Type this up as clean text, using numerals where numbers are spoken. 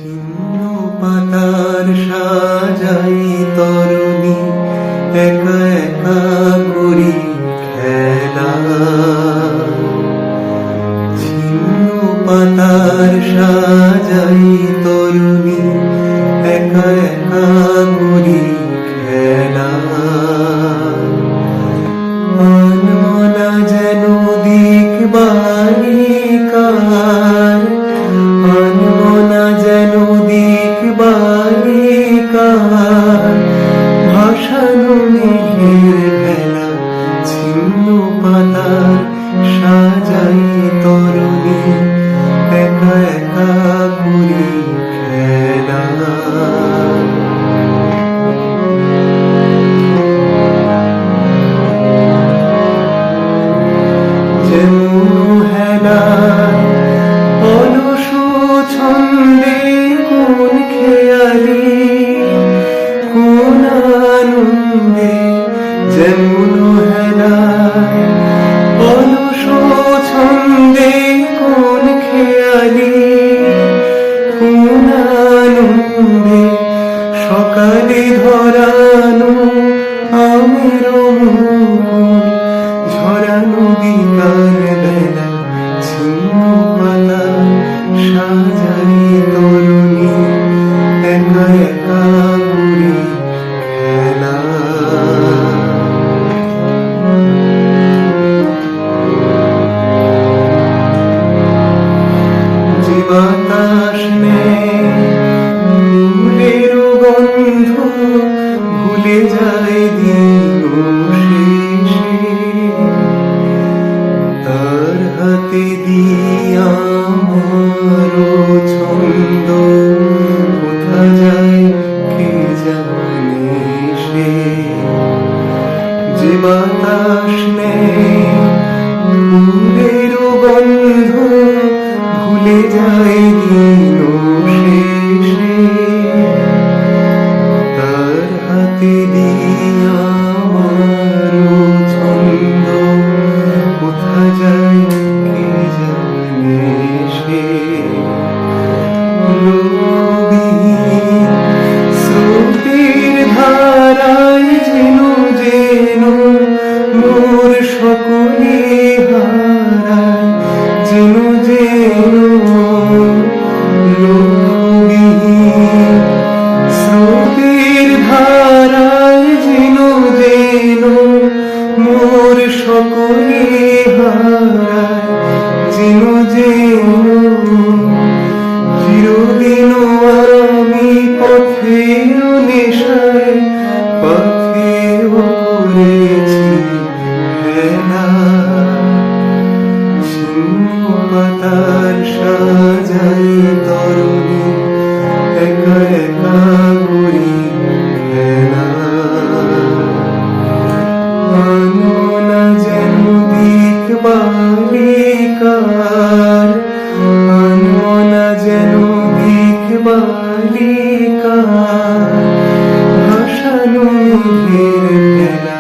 ছিন্ন পাতার সাজাই তরুণী, একা একা করি খেলা। ছিন্ন পাতার সাজাই তরুণী, একা একা করি খেলা। আনমনা যেন দিক বালিকার, আনমনা যেন দিক বালিকার, ভাসানো মেঘের ভেলা। ছিন্ন পাতার সাজাই তরুণী, একা একা করি খেলা। যেমন হেলায় অলস ছন্দে কোন খেয়ালি কোন আনন্দে, যেমন হেলায় অলস ছন্দে কোন খেয়ালি কোন আনন্দে, সকালে ধরানো আমের মুকুল ঝরানো বিকাল বেলা। ছিন্ন পাতা সাজাই তরুণী, একা একা করি খেলা। যে বাতাস নেয় ফুলের গন্ধ, ভুলে যায় দিন শেষে, তার হাতে দিয়া আমার ছন্দ কোথা যায় কে জানে সে। যে বাতাস নেয় ফুলের গন্ধ, ভুলে যায় দিন শেষে, তার হাতে দিয়া আমার ছন্দ কোথা যায় কে জানে সে। লোকবিহীন স্রোতের ধারায় যেন যেন মোর সকলে হারায়, যেন যেন লোকবিহীন স্রোতের ধারায় যেন যেন মোর সকলে হারায়, যেন যেন চিরদিন আমি পথের নেশায় পথেও করেছি খেলা। ছিন্ন পাতার সাজাই তরুণী, একা একা করি খেলা। আনমনা যেন দিক বালিকার, আনমনা যেন দিক বালিকার, ভাসানো মেঘের ভেলা।